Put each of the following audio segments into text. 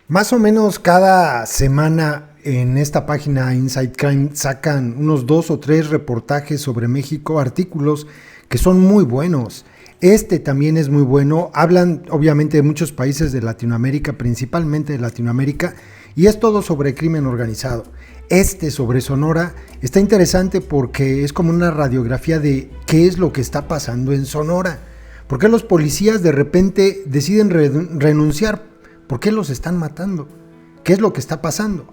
Más o menos cada semana en esta página Inside Crime sacan unos 2 o 3 reportajes sobre México, artículos que son muy buenos. Este también es muy bueno, hablan obviamente de muchos países de Latinoamérica, principalmente de Latinoamérica, y es todo sobre crimen organizado. Este sobre Sonora está interesante porque es como una radiografía de qué es lo que está pasando en Sonora. ¿Por qué los policías de repente deciden renunciar? ¿Por qué los están matando? ¿Qué es lo que está pasando?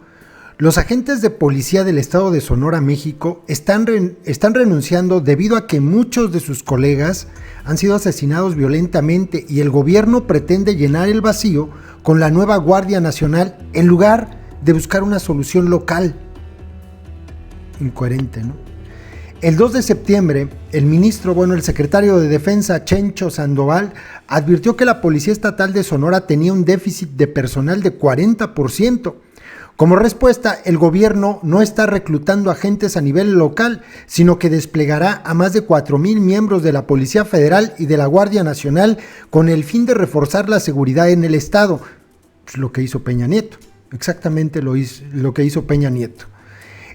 Los agentes de policía del estado de Sonora, México, están renunciando debido a que muchos de sus colegas han sido asesinados violentamente y el gobierno pretende llenar el vacío con la nueva Guardia Nacional en lugar de buscar una solución local. Incoherente, ¿no? El 2 de septiembre, el secretario de Defensa, Chencho Sandoval, advirtió que la Policía Estatal de Sonora tenía un déficit de personal de 40%. Como respuesta, el gobierno no está reclutando agentes a nivel local, sino que desplegará a más de 4,000 miembros de la Policía Federal y de la Guardia Nacional con el fin de reforzar la seguridad en el estado. Pues lo que hizo Peña Nieto, exactamente lo que hizo Peña Nieto.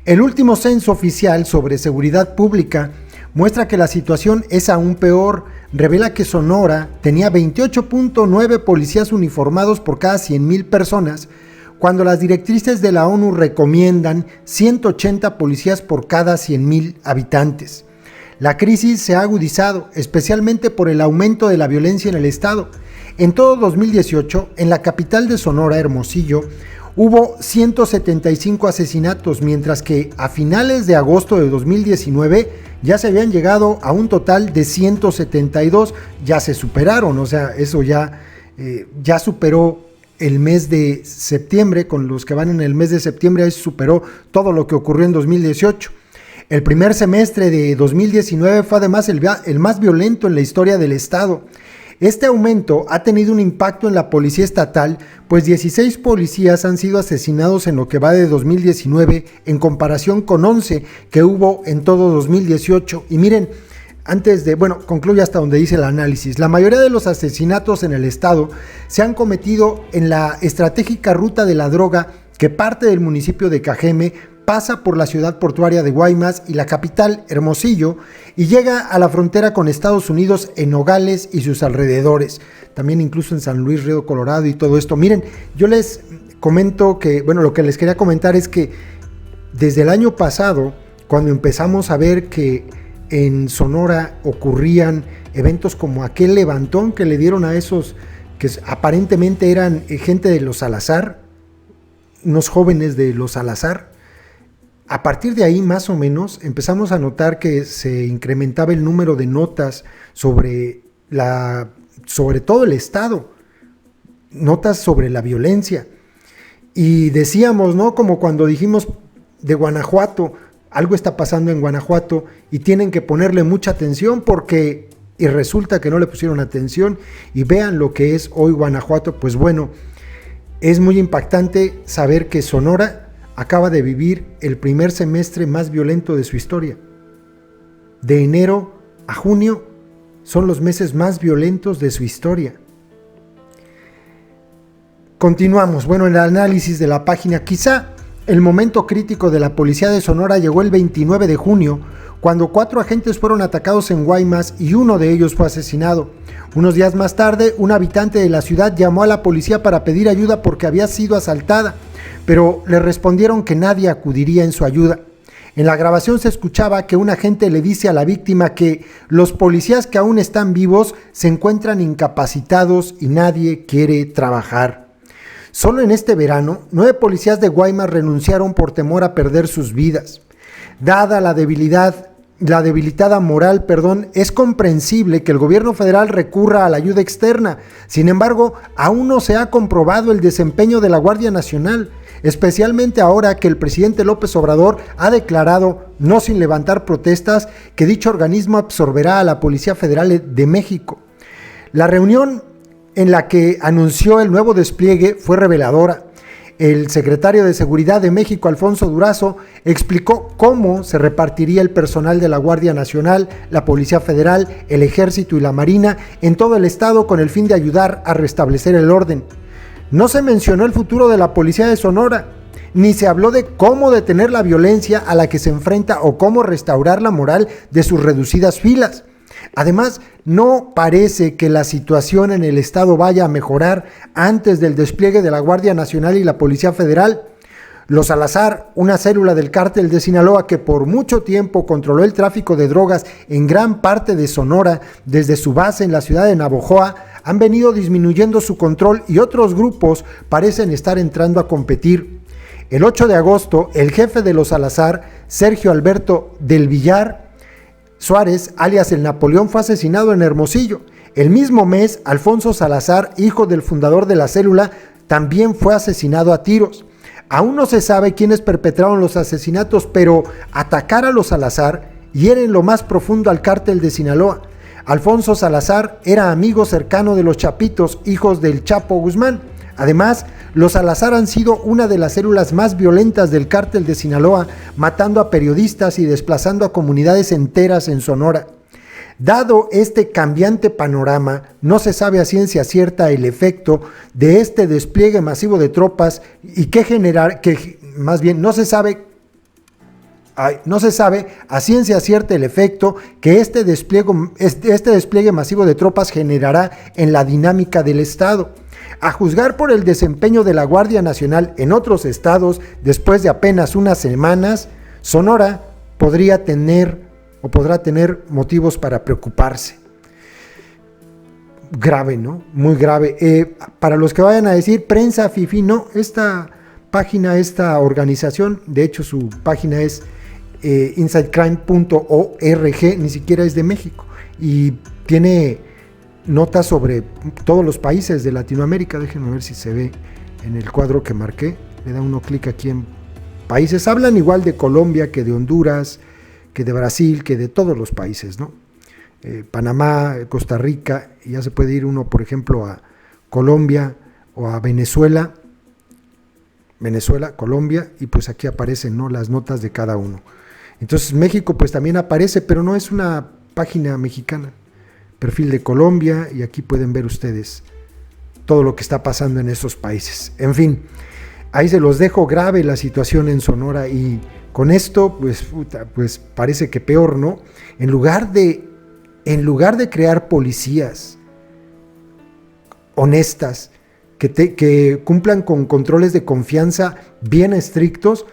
El último censo oficial sobre seguridad pública muestra que la situación es aún peor. Revela que Sonora tenía 28.9 policías uniformados por cada 100,000 personas, cuando las directrices de la ONU recomiendan 180 policías por cada 100,000 habitantes. La crisis se ha agudizado, especialmente por el aumento de la violencia en el estado. En todo 2018, en la capital de Sonora, Hermosillo, hubo 175 asesinatos, mientras que a finales de agosto de 2019 ya se habían llegado a un total de 172, ya se superaron, o sea, eso ya superó el mes de septiembre, con los que van en el mes de septiembre, ahí superó todo lo que ocurrió en 2018. El primer semestre de 2019 fue además el más violento en la historia del estado. Este aumento ha tenido un impacto en la policía estatal, pues 16 policías han sido asesinados en lo que va de 2019, en comparación con 11 que hubo en todo 2018. Y miren, concluye hasta donde dice el análisis. La mayoría de los asesinatos en el estado se han cometido en la estratégica ruta de la droga que parte del municipio de Cajeme, pasa por la ciudad portuaria de Guaymas y la capital, Hermosillo, y llega a la frontera con Estados Unidos en Nogales y sus alrededores. También incluso en San Luis, Río Colorado y todo esto. Miren, yo les comento que, lo que les quería comentar es que desde el año pasado, cuando empezamos a ver que en Sonora ocurrían eventos como aquel levantón que le dieron a esos que aparentemente eran gente de los Salazar, unos jóvenes de los Salazar. A partir de ahí, más o menos, empezamos a notar que se incrementaba el número de notas sobre todo el estado, notas sobre la violencia. Y decíamos, ¿no? Como cuando dijimos de Guanajuato, algo está pasando en Guanajuato y tienen que ponerle mucha atención y resulta que no le pusieron atención y vean lo que es hoy Guanajuato. Pues bueno, es muy impactante saber que Sonora acaba de vivir el primer semestre más violento de su historia. De enero a junio son los meses más violentos de su historia. Continuamos. En el análisis de la página, quizá el momento crítico de la policía de Sonora llegó el 29 de junio, cuando 4 agentes fueron atacados en Guaymas y uno de ellos fue asesinado. Unos días más tarde, un habitante de la ciudad llamó a la policía para pedir ayuda porque había sido asaltada, pero le respondieron que nadie acudiría en su ayuda. En la grabación se escuchaba que un agente le dice a la víctima que los policías que aún están vivos se encuentran incapacitados y nadie quiere trabajar. Solo en este verano, 9 policías de Guaymas renunciaron por temor a perder sus vidas. Dada la debilitada moral, es comprensible que el gobierno federal recurra a la ayuda externa. Sin embargo, aún no se ha comprobado el desempeño de la Guardia Nacional, especialmente ahora que el presidente López Obrador ha declarado, no sin levantar protestas, que dicho organismo absorberá a la Policía Federal de México. La reunión en la que anunció el nuevo despliegue fue reveladora. El secretario de Seguridad de México, Alfonso Durazo, explicó cómo se repartiría el personal de la Guardia Nacional, la Policía Federal, el Ejército y la Marina en todo el estado con el fin de ayudar a restablecer el orden. No se mencionó el futuro de la policía de Sonora, ni se habló de cómo detener la violencia a la que se enfrenta o cómo restaurar la moral de sus reducidas filas. Además, no parece que la situación en el estado vaya a mejorar antes del despliegue de la Guardia Nacional y la Policía Federal. Los Salazar, una célula del cártel de Sinaloa que por mucho tiempo controló el tráfico de drogas en gran parte de Sonora desde su base en la ciudad de Navojoa, han venido disminuyendo su control y otros grupos parecen estar entrando a competir. El 8 de agosto, el jefe de los Salazar, Sergio Alberto del Villar Suárez, alias el Napoleón, fue asesinado en Hermosillo. El mismo mes, Alfonso Salazar, hijo del fundador de la célula, también fue asesinado a tiros. Aún no se sabe quiénes perpetraron los asesinatos, pero atacar a los Salazar hiere en lo más profundo al cártel de Sinaloa. Alfonso Salazar era amigo cercano de los Chapitos, hijos del Chapo Guzmán. Además, los Salazar han sido una de las células más violentas del cártel de Sinaloa, matando a periodistas y desplazando a comunidades enteras en Sonora. Dado este cambiante panorama, no se sabe a ciencia cierta el efecto de este despliegue masivo de tropas y no se sabe a ciencia cierta el efecto que este despliegue masivo de tropas generará en la dinámica del Estado. A juzgar por el desempeño de la Guardia Nacional en otros estados, después de apenas unas semanas, Sonora podrá tener motivos para preocuparse. Grave, ¿no? Muy grave. Para los que vayan a decir prensa fifí, no, esta organización, de hecho su página es insidecrime.org, ni siquiera es de México, y tiene notas sobre todos los países de Latinoamérica. Déjenme ver si se ve en el cuadro que marqué. Le da uno clic aquí en países. Hablan igual de Colombia que de Honduras, que de Brasil, que de todos los países, ¿no? Panamá, Costa Rica, y ya se puede ir uno, por ejemplo, a Colombia o a Venezuela, Colombia, y pues aquí aparecen, ¿no?, las notas de cada uno. Entonces México pues también aparece, pero no es una página mexicana. Perfil de Colombia, y aquí pueden ver ustedes todo lo que está pasando en esos países. En fin, ahí se los dejo. Grave la situación en Sonora, y con esto pues parece que peor, ¿no? En lugar de crear policías honestas que cumplan con controles de confianza bien estrictos,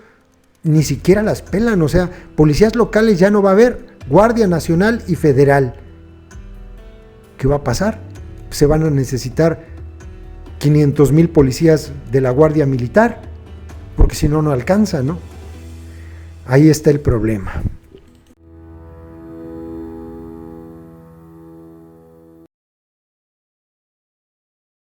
ni siquiera las pelan. O sea, policías locales ya no va a haber, Guardia Nacional y Federal. ¿Qué va a pasar? Se van a necesitar 500,000 policías de la Guardia Militar, porque si no, no alcanza, ¿no? Ahí está el problema.